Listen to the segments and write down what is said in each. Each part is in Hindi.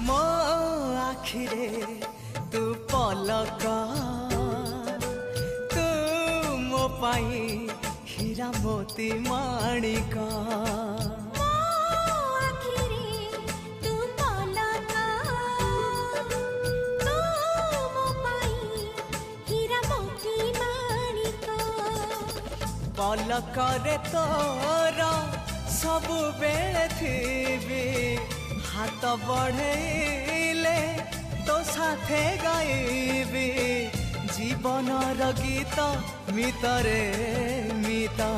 मो आखिरे तू पलक तू मो पाई हीरा मोती माणिक पलकरे तोर सबु बेले थी हाथ बढ़ेले तो साथे गाइबी जीवन गीत मितरे मिता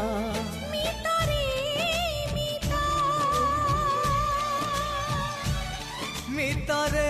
मितरे